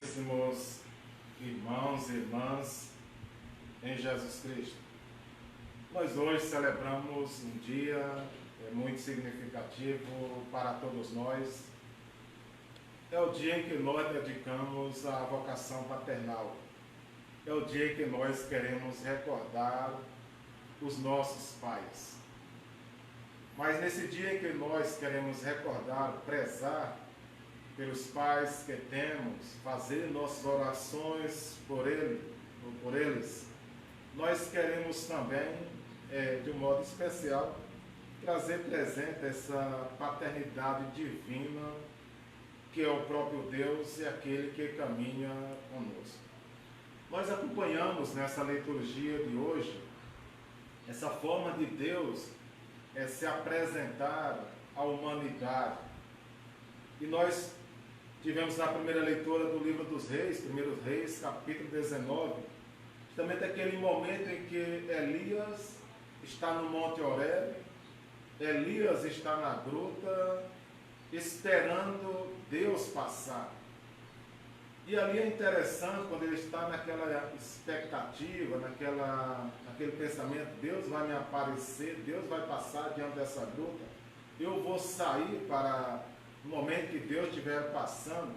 Caríssimos irmãos e irmãs em Jesus Cristo, nós hoje celebramos um dia muito significativo para todos nós. É o dia em que nós dedicamos a vocação paternal. É o dia em que nós queremos recordar os nossos pais. Mas nesse dia em que nós queremos recordar, prezar pelos pais que temos, fazer nossas orações por eles, nós queremos também, de um modo especial, trazer presente essa paternidade divina, que é o próprio Deus e aquele que caminha conosco. Nós acompanhamos nessa liturgia de hoje essa forma de Deus se apresentar à humanidade. E nós tivemos na primeira leitura do livro dos Reis, 1 Reis, capítulo 19, justamente aquele momento em que Elias está no Monte Horebe, Elias está na gruta, esperando Deus passar. E ali é interessante, quando ele está naquela expectativa, naquele pensamento, Deus vai me aparecer, Deus vai passar diante dessa gruta, eu vou sair para o momento que Deus estiver passando.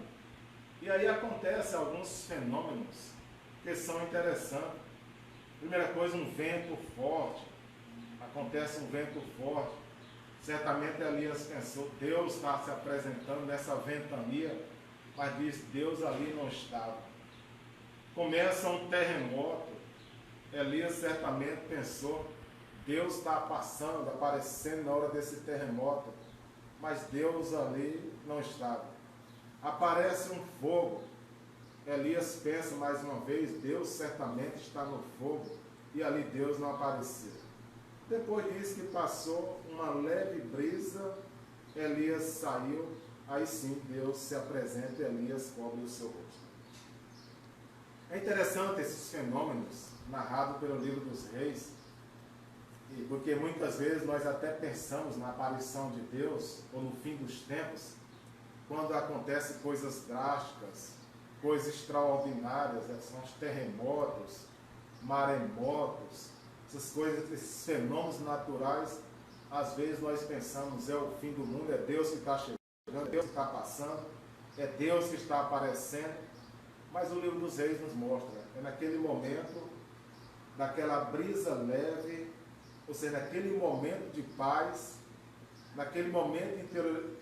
E aí acontecem alguns fenômenos que são interessantes. Primeira coisa, um vento forte. Acontece um vento forte. Certamente Elias pensou, Deus está se apresentando nessa ventania, mas diz, Deus ali não estava. Começa um terremoto. Elias certamente pensou, Deus está passando, aparecendo na hora desse terremoto, mas Deus ali não estava. Aparece um fogo. Elias pensa mais uma vez, Deus certamente está no fogo, e ali Deus não apareceu. Depois diz que passou uma leve brisa, Elias saiu, aí sim Deus se apresenta e Elias cobre o seu rosto. É interessante esses fenômenos narrados pelo livro dos Reis, porque muitas vezes nós até pensamos na aparição de Deus, ou no fim dos tempos, quando acontecem coisas drásticas, coisas extraordinárias, são os terremotos, maremotos, essas coisas, esses fenômenos naturais. Às vezes nós pensamos, é o fim do mundo, é Deus que está chegando, é Deus que está passando, é Deus que está aparecendo, mas o livro dos Reis nos mostra, é naquele momento, naquela brisa leve, ou seja, naquele momento de paz, naquele momento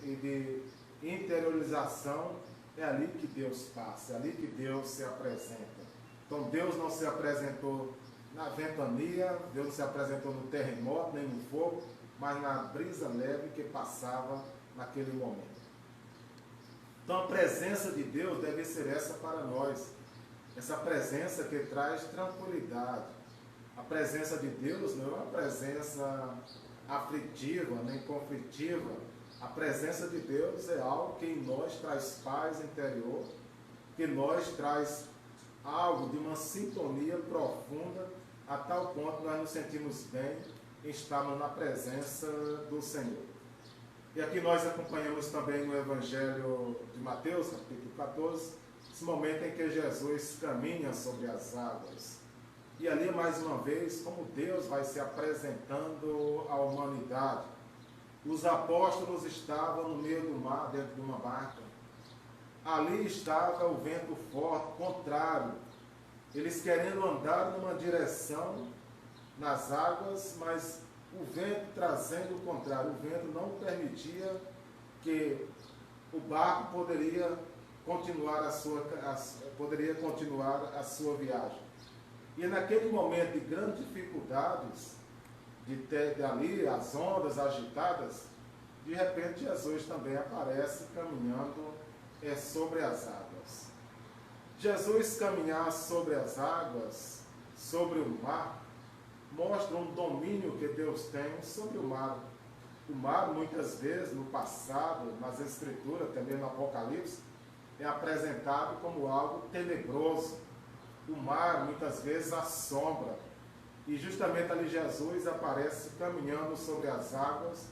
de interiorização, é ali que Deus passa, é ali que Deus se apresenta. Então Deus não se apresentou na ventania, Deus não se apresentou no terremoto, nem no fogo, mas na brisa leve que passava naquele momento. Então a presença de Deus deve ser essa para nós, essa presença que traz tranquilidade. A presença de Deus não é uma presença aflitiva, nem conflitiva. A presença de Deus é algo que em nós traz paz interior, que nós traz algo de uma sintonia profunda, a tal ponto que nós nos sentimos bem em estarmos na presença do Senhor. E aqui nós acompanhamos também no Evangelho de Mateus, capítulo 14, esse momento em que Jesus caminha sobre as águas. E ali, mais uma vez, como Deus vai se apresentando à humanidade. Os apóstolos estavam no meio do mar, dentro de uma barca. Ali estava o vento forte, contrário. Eles querendo andar numa direção nas águas, mas o vento trazendo o contrário. O vento não permitia que o barco poderia continuar a sua viagem. E naquele momento de grandes dificuldades, de ter ali as ondas agitadas, de repente Jesus também aparece caminhando sobre as águas. Jesus caminhar sobre as águas, sobre o mar, mostra um domínio que Deus tem sobre o mar. O mar, muitas vezes, no passado, nas Escrituras, também no Apocalipse, é apresentado como algo tenebroso. O mar, muitas vezes, assombra. E justamente ali Jesus aparece caminhando sobre as águas,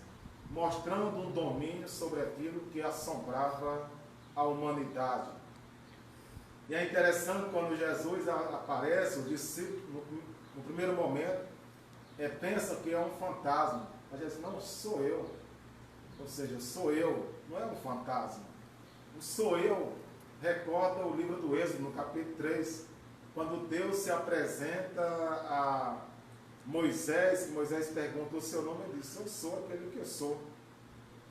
mostrando um domínio sobre aquilo que assombrava a humanidade. E é interessante quando Jesus aparece, os discípulos, no primeiro momento, pensam que é um fantasma. Mas Jesus, não, sou eu. Ou seja, sou eu, não é um fantasma. O sou eu recorda o livro do Êxodo, no capítulo 3, quando Deus se apresenta a Moisés, que Moisés pergunta o seu nome, ele diz, eu sou aquele que eu sou.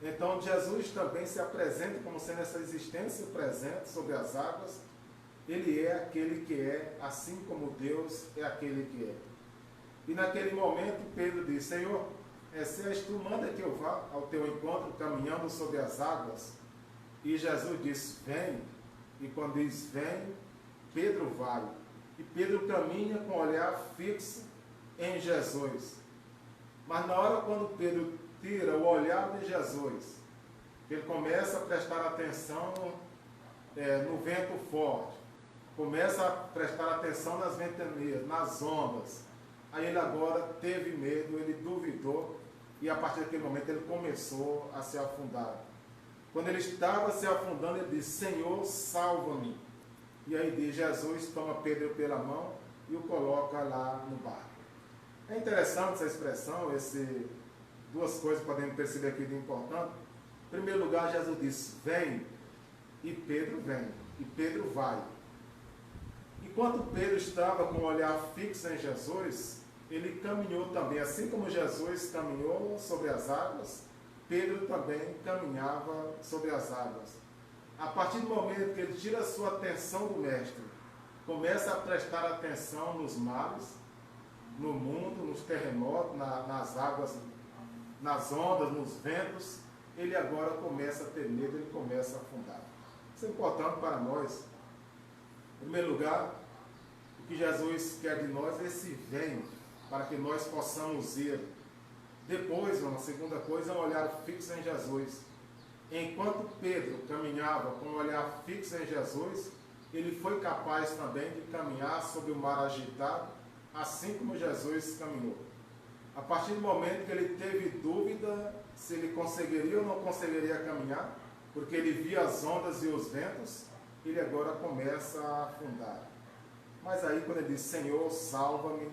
Então Jesus também se apresenta como sendo essa existência presente sobre as águas. Ele é aquele que é, assim como Deus é aquele que é. E naquele momento Pedro diz, Senhor, se és tu, manda que eu vá ao teu encontro caminhando sobre as águas. E Jesus diz, vem. E quando diz, vem, Pedro vai. E Pedro caminha com o olhar fixo em Jesus. Mas na hora quando Pedro tira o olhar de Jesus, ele começa a prestar atenção no vento forte, começa a prestar atenção nas ventanias, nas ondas. Aí ele agora teve medo, ele duvidou, e a partir daquele momento ele começou a se afundar. Quando ele estava se afundando, ele disse, Senhor, salva-me. E aí diz, Jesus toma Pedro pela mão e o coloca lá no barco. É interessante essa expressão, duas coisas podemos perceber aqui de importante. Em primeiro lugar, Jesus disse, vem, e Pedro vem, e Pedro vai. Enquanto Pedro estava com o olhar fixo em Jesus, ele caminhou também, assim como Jesus caminhou sobre as águas, Pedro também caminhava sobre as águas. A partir do momento que ele tira a sua atenção do Mestre, começa a prestar atenção nos mares, no mundo, nos terremotos, nas águas, nas ondas, nos ventos, ele agora começa a ter medo, ele começa a afundar. Isso é importante para nós. Em primeiro lugar, o que Jesus quer de nós é esse vem, para que nós possamos ir. Depois, uma segunda coisa, é um olhar fixo em Jesus. Enquanto Pedro caminhava com um olhar fixo em Jesus, ele foi capaz também de caminhar sobre o mar agitado, assim como Jesus caminhou. A partir do momento que ele teve dúvida se ele conseguiria ou não conseguiria caminhar, porque ele via as ondas e os ventos, ele agora começa a afundar. Mas aí quando ele diz, Senhor, salva-me,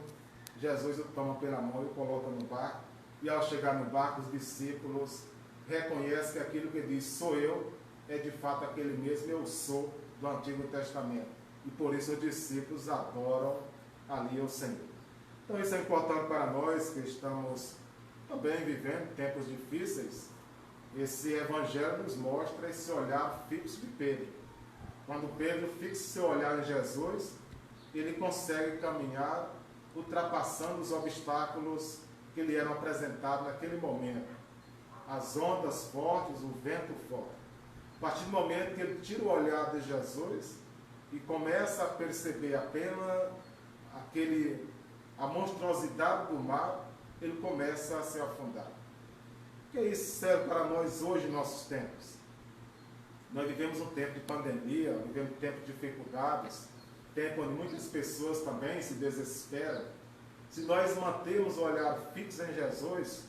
Jesus o toma pela mão e o coloca no barco, e ao chegar no barco, os discípulos reconhecem que aquilo que diz, sou eu, é de fato aquele mesmo eu sou do Antigo Testamento. E por isso os discípulos adoram ali o Senhor. Então isso é importante para nós que estamos também vivendo tempos difíceis. Esse Evangelho nos mostra esse olhar fixo de Pedro. Quando Pedro fixa seu olhar em Jesus, ele consegue caminhar ultrapassando os obstáculos que lhe eram apresentados naquele momento. As ondas fortes, o vento forte. A partir do momento que ele tira o olhar de Jesus e começa a perceber apenas a monstruosidade do mar, ele começa a se afundar. O que isso serve para nós hoje, em nossos tempos? Nós vivemos um tempo de pandemia, vivemos um tempo de dificuldades, tempo onde muitas pessoas também se desesperam. Se nós mantermos o olhar fixo em Jesus,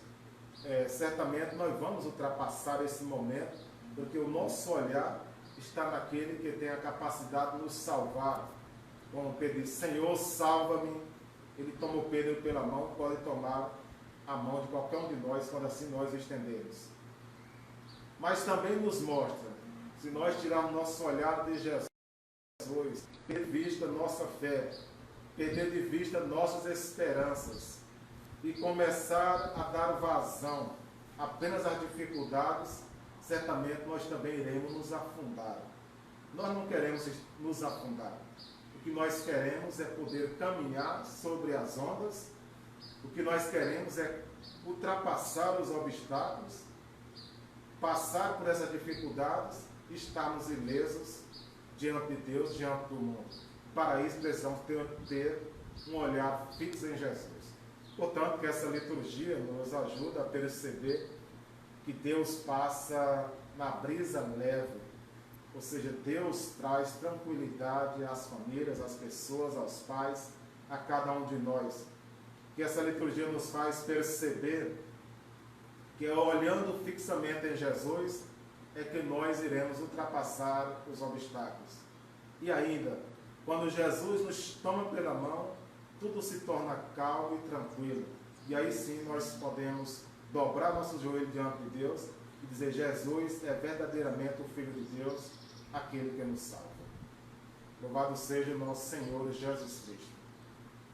certamente nós vamos ultrapassar esse momento, porque o nosso olhar está naquele que tem a capacidade de nos salvar. Como Pedro diz, Senhor, salva-me. Ele toma o Pedro pela mão, pode tomar a mão de qualquer um de nós, quando assim nós estendermos. Mas também nos mostra, se nós tirarmos nosso olhar de Jesus, perder de vista nossa fé, perder de vista nossas esperanças, e começar a dar vazão apenas às dificuldades, certamente nós também iremos nos afundar. Nós não queremos nos afundar. O que nós queremos é poder caminhar sobre as ondas. O que nós queremos é ultrapassar os obstáculos, passar por essas dificuldades e estarmos ilesos diante de Deus, diante do mundo. Para isso precisamos ter um olhar fixo em Jesus. Portanto, que essa liturgia nos ajuda a perceber que Deus passa na brisa leve, ou seja, Deus traz tranquilidade às famílias, às pessoas, aos pais, a cada um de nós. Que essa liturgia nos faz perceber que olhando fixamente em Jesus é que nós iremos ultrapassar os obstáculos. E ainda, quando Jesus nos toma pela mão, tudo se torna calmo e tranquilo. E aí sim nós podemos dobrar nosso joelho diante de Deus e dizer: Jesus é verdadeiramente o Filho de Deus, aquele que nos salva. Louvado seja o nosso Senhor Jesus Cristo.